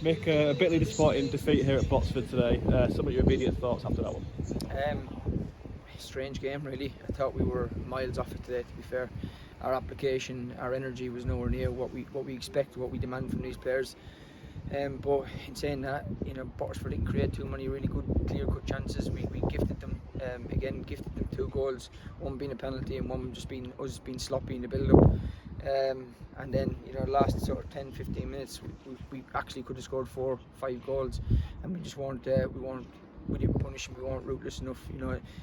Mick, a bitterly disappointing defeat here at Bottesford today. Some of your immediate thoughts after that one? Strange game, really. I thought we were miles off it today. To be fair, our application, our energy was nowhere near what we expect, what we demand from these players. But in saying that, Bottesford didn't create too many really good, clear-cut chances. We gifted them gifted them 2 goals, one being a penalty and one just being us being sloppy in the build-up. And then last sort of 10-15 minutes we actually could have scored 4-5 goals, and we just weren't we didn't punish them. We weren't ruthless enough,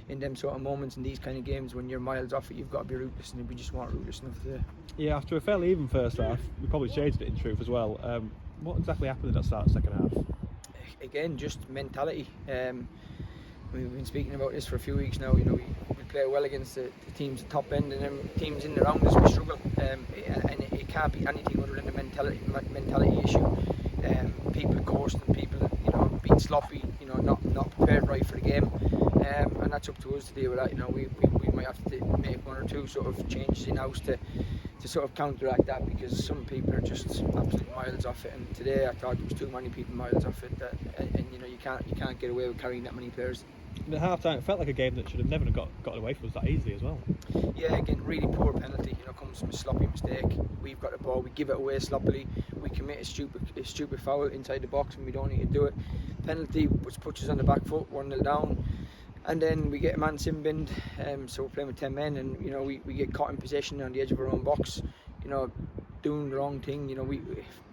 in them sort of moments in these kind of games when you're miles off it. You've got to be ruthless, and we just weren't ruthless enough today. Yeah, after a fairly even first half, we probably changed it in truth as well. What exactly happened in that start of the second half? Again, just mentality. We've been speaking about this for a few weeks now. We play well against the teams at the top end, and then teams in and around us we struggle. And it can't be anything other than a mentality issue. People coursing, people being sloppy, not prepared right for the game, and that's up to us to deal with that. We might have to make 1 or 2 sort of changes in house to sort of counteract that, because some people are just absolutely miles off it, and today I thought there was too many people miles off it, and you can't get away with carrying that many players. In the half time, it felt like a game that should have never got away from us that easily as well. Yeah, again, really poor penalty. Comes from a sloppy mistake. We've got the ball, we give it away sloppily. We commit a stupid foul inside the box, and we don't need to do it. Penalty, which puts us on the back foot, 1-0 down, and then we get a man sin binned. So we're playing with 10 men, and we get caught in possession on the edge of our own box. Doing the wrong thing.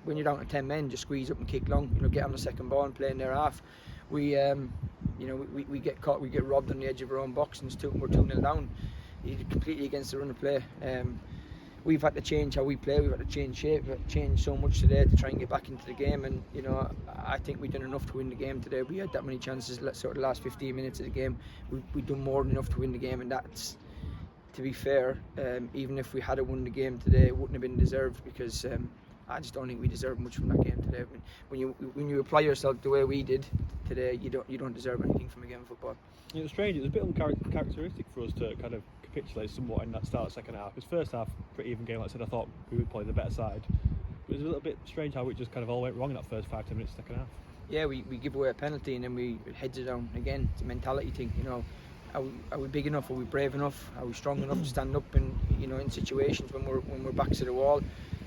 When you're down to 10 men, just squeeze up and kick long. Get on the second ball and play in their half. We get caught, we get robbed on the edge of our own box, and we're 2-0 down. Completely against the run of play. We've had to change how we play, we've had to change shape, we've had to change so much today to try and get back into the game, and I think we've done enough to win the game today. We had that many chances, sort of the last 15 minutes of the game. We've done more than enough to win the game, and that's, to be fair, even if we had won the game today, it wouldn't have been deserved, because I just don't think we deserve much from that game today. When you apply yourself the way we did today, you don't deserve anything from a game of football. It was strange. It was a bit uncharacteristic for us to kind of capitulate somewhat in that start of the second half. Because first half, pretty even game. Like I said, I thought we would play the better side. But it was a little bit strange how it just kind of all went wrong in that first 5-10 minutes of the second half. Yeah, we give away a penalty, and then we heads it down again. It's a mentality thing. Are we big enough? Are we brave enough? Are we strong enough to stand up in situations when we're backs to the wall?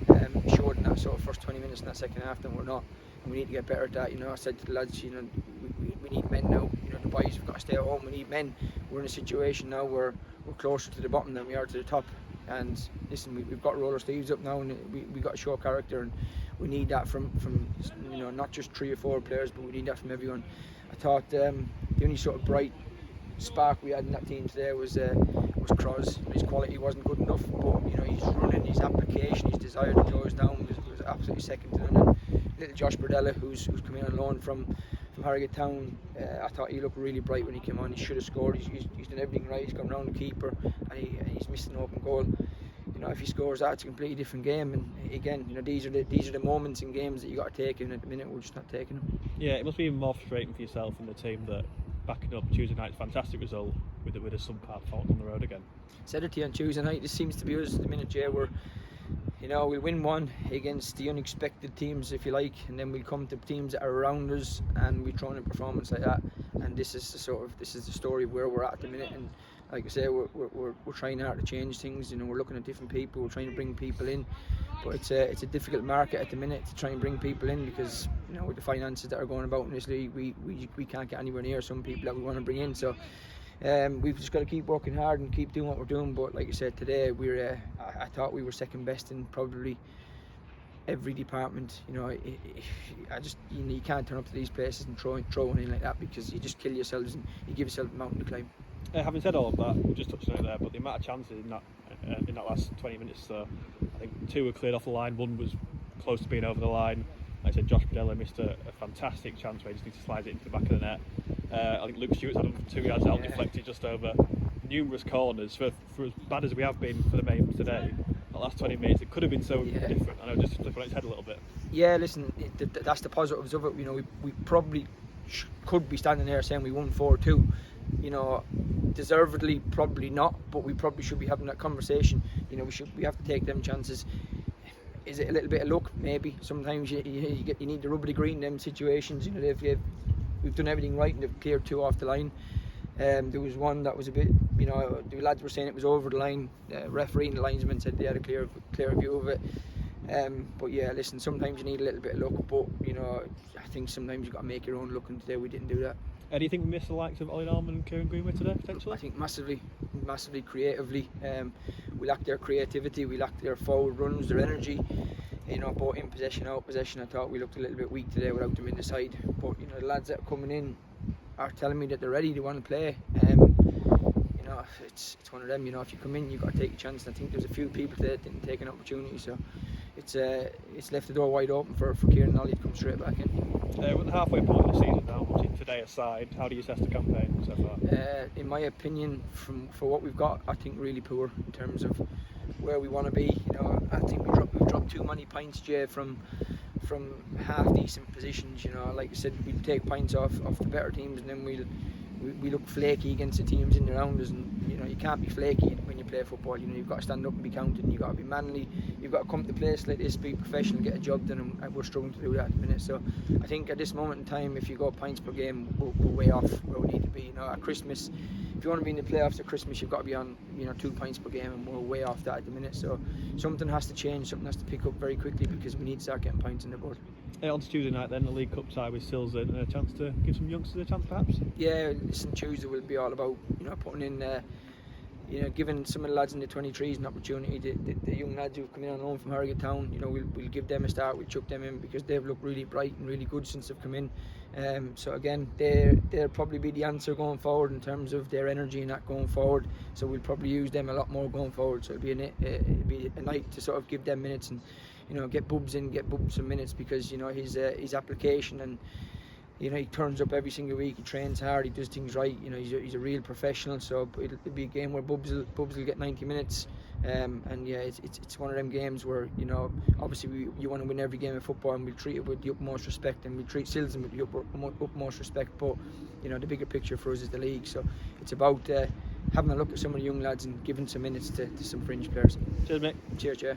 We showed in that sort of first 20 minutes in that second half, then we're not. And we need to get better at that. I said to the lads, we need men now. The boys have got to stay at home. We need men. We're in a situation now where we're closer to the bottom than we are to the top. And listen, we've got roller sleeves up now, and we've got to show character, and we need that from not just 3 or 4 players, but we need that from everyone. I thought the only sort of bright spark we had in that team today was Cross. His quality wasn't good enough, but his running, his application, his desire to close down was absolutely second to none. And little Josh Burdella, who's coming on loan from Harrogate Town, I thought he looked really bright when he came on. He should have scored. He's done everything right. He's gone round the keeper, and he's missed an open goal. If he scores that, it's a completely different game. And again, these are the moments in games that you got to take, and at the minute we're just not taking them. Yeah, it must be even more frustrating for yourself and the team that backing up Tuesday night's fantastic result with a subpar fault on the road again. Said it to you on Tuesday night. This seems to be us at the minute, Jay. We'll win one against the unexpected teams, if you like, and then we'll come to teams that are around us, and we throw in a performance like that. And this is the story of where we're at the minute. And like I say, we're trying hard to change things. We're looking at different people. We're trying to bring people in, but it's a difficult market at the minute to try and bring people in, because with the finances that are going about in this league, we can't get anywhere near some people that we want to bring in. So we've just got to keep working hard and keep doing what we're doing. But like I said, today I thought we were second best in probably every department. You can't turn up to these places and throw one in like that, because you just kill yourselves and you give yourself a mountain to climb. Having said all of that, we just touched on it there, but the amount of chances in that last 20 minutes, I think 2 were cleared off the line, 1 was close to being over the line. Like I said, Josh Burdella missed a fantastic chance where he just needs to slide it into the back of the net. I think Luke Stewart's had him 2 yards out, deflected just over. Numerous corners. For as bad as we have been for the Mains today, the last 20 minutes, it could have been so different. I know, just flip on its head a little bit. Yeah, listen, that's the positives of it. We probably could be standing there saying we won 4-2. Deservedly, probably not, but we probably should be having that conversation. We have to take them chances. Is it a little bit of luck? Maybe. Sometimes you need the rub of the green in them situations. You know, we've done everything right and they've cleared 2 off the line. There was one that was a bit, you know, the lads were saying it was over the line. Referee and the linesman said they had a clear view of it. But yeah, listen, sometimes you need a little bit of luck, but you know, I think sometimes you've got to make your own luck, and today we didn't do that. Do you think we missed the likes of Ollie Norman and Kieran Greenwood today, potentially? I think massively creatively. We lacked their creativity, we lacked their forward runs, their energy. You know, both in possession, out of possession, I thought we looked a little bit weak today without them in the side. But you know, the lads that are coming in are telling me that they're ready, they want to play. You know, it's one of them. You know, if you come in, you've got to take a chance. And I think there's a few people today that didn't take an opportunity, so it's left the door wide open for Kieran and Ollie to come straight back in. With the halfway point of the season now, today aside, how do you assess the campaign so far? In my opinion, for what we've got, I think really poor in terms of where we want to be. You know, I think we've dropped too many points, Jay, from half decent positions. You know, like I said, we take points off the better teams, and then we look flaky against the teams in and around us. And you know, you can't be flaky when you play football. You know, you've got to stand up and be counted, and you've got to be manly. You've got to come to a place like this, be professional, get a job done, and we're struggling to do that at the minute. So I think at this moment in time, if you go points per game, we're way off where we need to be. You know, at Christmas, if you want to be in the playoffs at Christmas, you've got to be on, you know, 2 points per game, and we're way off that at the minute. So something has to change, something has to pick up very quickly, because we need to start getting points on the board. On Tuesday night then, the League Cup tie with Sills in, a chance to give some youngsters a chance perhaps? Yeah, listen, Tuesday will be all about, you know, putting in, you know, giving some of the lads in the 23s an opportunity. The young lads who've come in on loan from Harrogate Town, you know, we'll give them a start, we'll chuck them in, because they've looked really bright and really good since they've come in. So again, they'll probably be the answer going forward in terms of their energy and that going forward. So we'll probably use them a lot more going forward. So it'll be a night to sort of give them minutes and, you know, get Bubs some minutes, because you know his application, and you know he turns up every single week, he trains hard, he does things right. You know, he's a real professional. So it'll be a game where Bubs will get 90 minutes. And yeah, it's one of them games where, you know, obviously you want to win every game of football, and we'll treat it with the utmost respect, and we'll treat Silson with the utmost respect. But you know, the bigger picture for us is the league. So it's about having a look at some of the young lads and giving some minutes to some fringe players. Cheers, mate. Cheers, yeah.